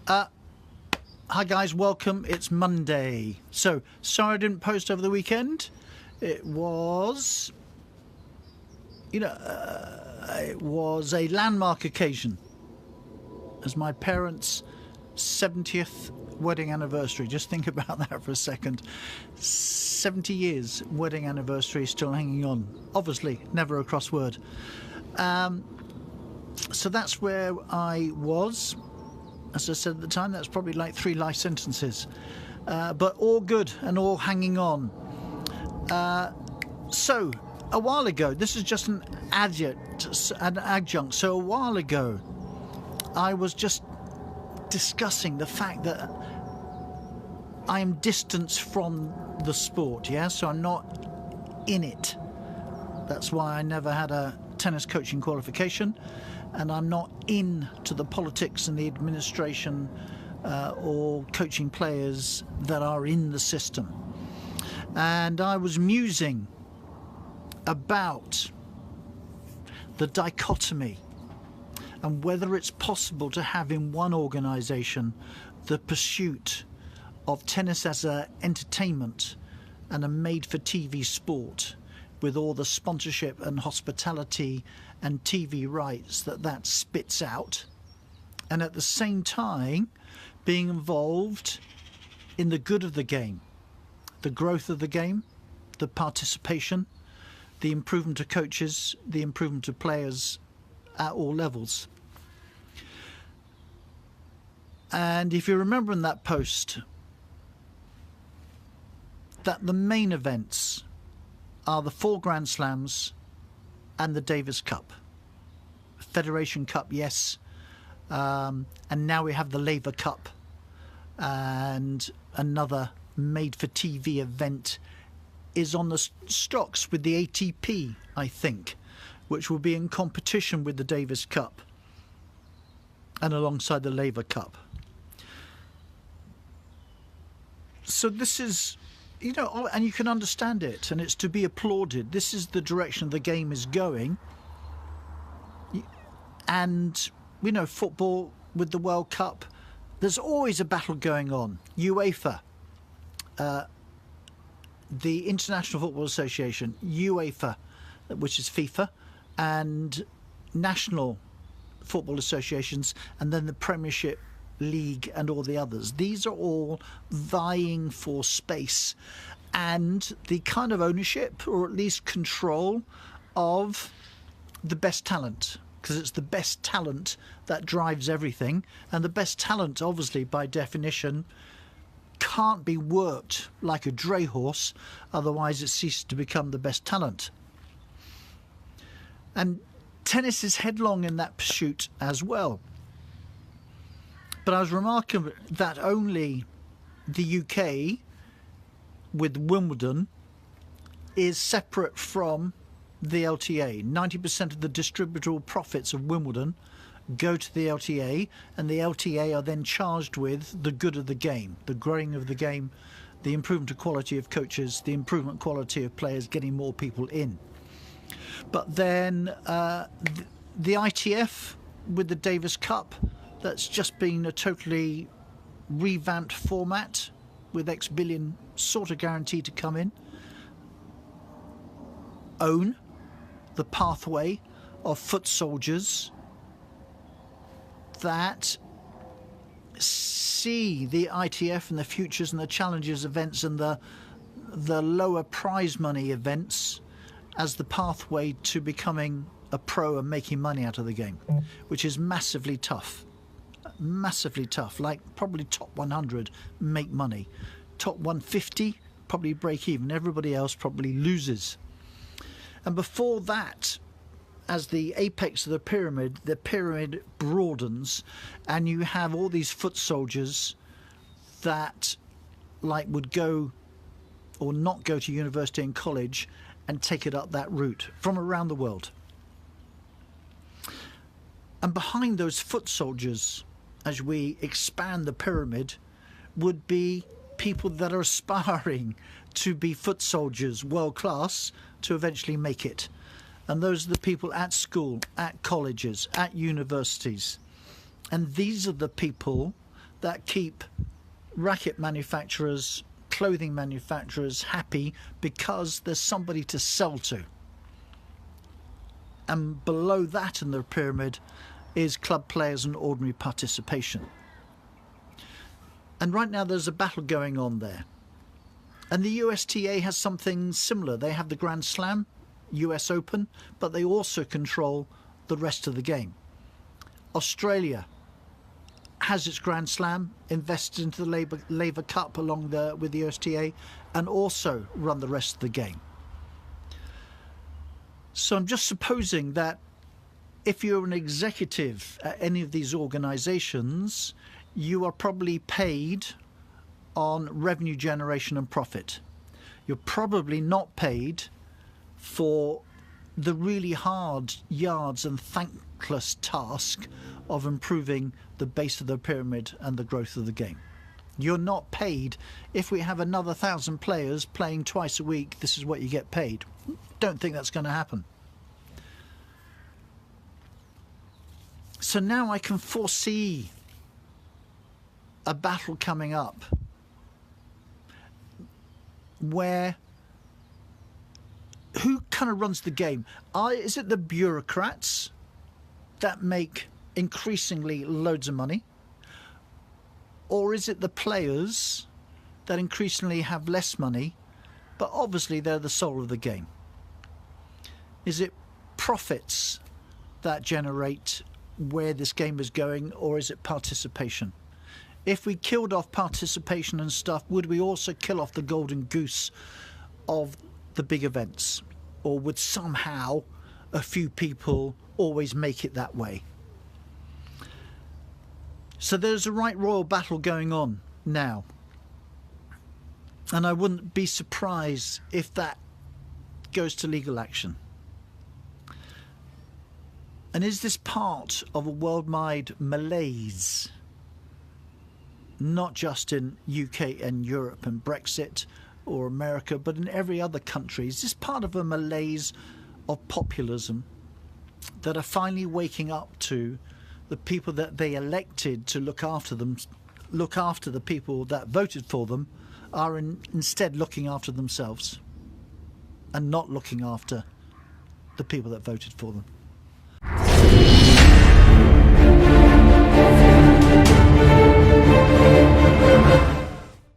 Hi guys, welcome. It's Monday. So, sorry I didn't post over the weekend. It was, it was a landmark occasion as my parents' 70th wedding anniversary. Just think about that for a second. 70 years wedding anniversary, still hanging on. Obviously, never a crossword. So that's where I was. As I said at the time, that's probably like 3 life sentences. But all good and all hanging on. So, a while ago, this is just an adjunct. So a while ago, I was just discussing the fact that I am distanced from the sport, yeah? So I'm not in it. That's why I never had a tennis coaching qualification. And I'm not into the politics and the administration or coaching players that are in the system. And I was musing about the dichotomy and whether it's possible to have in one organisation the pursuit of tennis as an entertainment and a made-for-TV sport with all the sponsorship and hospitality and TV rights that spits out, and at the same time being involved in the good of the game, the growth of the game, the participation, the improvement of coaches, the improvement of players at all levels. And if you remember in that post that the main events are the 4 Grand Slams and the Davis Cup. Federation Cup, yes. And now we have the Laver Cup and another made-for-TV event is on the stocks with the ATP, I think, which will be in competition with the Davis Cup and alongside the Laver Cup. So this is, and you can understand it, and it's to be applauded. This is the direction the game is going. And, football with the World Cup, there's always a battle going on. UEFA, the International Football Association, UEFA, which is FIFA, and national football associations, and then the Premiership League and all the others. These are all vying for space and the kind of ownership, or at least control, of the best talent, because it's the best talent that drives everything, and the best talent, obviously, by definition, can't be worked like a dray horse, otherwise it ceases to become the best talent. And tennis is headlong in that pursuit as well. But I was remarking that only the UK, with Wimbledon, is separate from the LTA. 90% of the distributable profits of Wimbledon go to the LTA, and the LTA are then charged with the good of the game, the growing of the game, the improvement of quality of coaches, the improvement quality of players, getting more people in. But then the ITF with the Davis Cup, that's just been a totally revamped format with X billion sort of guaranteed to come in, own the pathway of foot soldiers that see the ITF and the futures and the challenges events and the lower prize money events as the pathway to becoming a pro and making money out of the game, which is massively tough. Massively tough. Like probably top 100 make money, top 150 probably break even, everybody else probably loses. And before that, as the apex of the pyramid broadens, and you have all these foot soldiers that would go or not go to university and college and take it up that route from around the world. And behind those foot soldiers, as we expand the pyramid, would be people that are aspiring to be foot soldiers, world class, to eventually make it. And those are the people at school, at colleges, at universities. And these are the people that keep racket manufacturers, clothing manufacturers happy because there's somebody to sell to. And below that in the pyramid is club players and ordinary participation. And right now there's a battle going on there. And the USTA has something similar. They have the Grand Slam, US Open, but they also control the rest of the game. Australia has its Grand Slam, invested into the Labour Cup with the USTA, and also run the rest of the game. So I'm just supposing that if you're an executive at any of these organisations, you are probably paid on revenue generation and profit. You're probably not paid for the really hard yards and thankless task of improving the base of the pyramid and the growth of the game. You're not paid if we have another 1,000 players playing twice a week, this is what you get paid. Don't think that's going to happen. So now I can foresee a battle coming up where who kind of runs the game? Is it the bureaucrats that make increasingly loads of money? Or is it the players that increasingly have less money, but obviously they're the soul of the game? Is it profits that generate where this game is going, or is it participation? If we killed off participation and stuff, would we also kill off the golden goose of the big events? Or would somehow a few people always make it that way? So there's a right royal battle going on now. And I wouldn't be surprised if that goes to legal action. And is this part of a worldwide malaise? Not just in UK and Europe and Brexit or America, but in every other country. Is this part of a malaise of populism that are finally waking up to the people that they elected to look after them, look after the people that voted for them, are instead looking after themselves and not looking after the people that voted for them?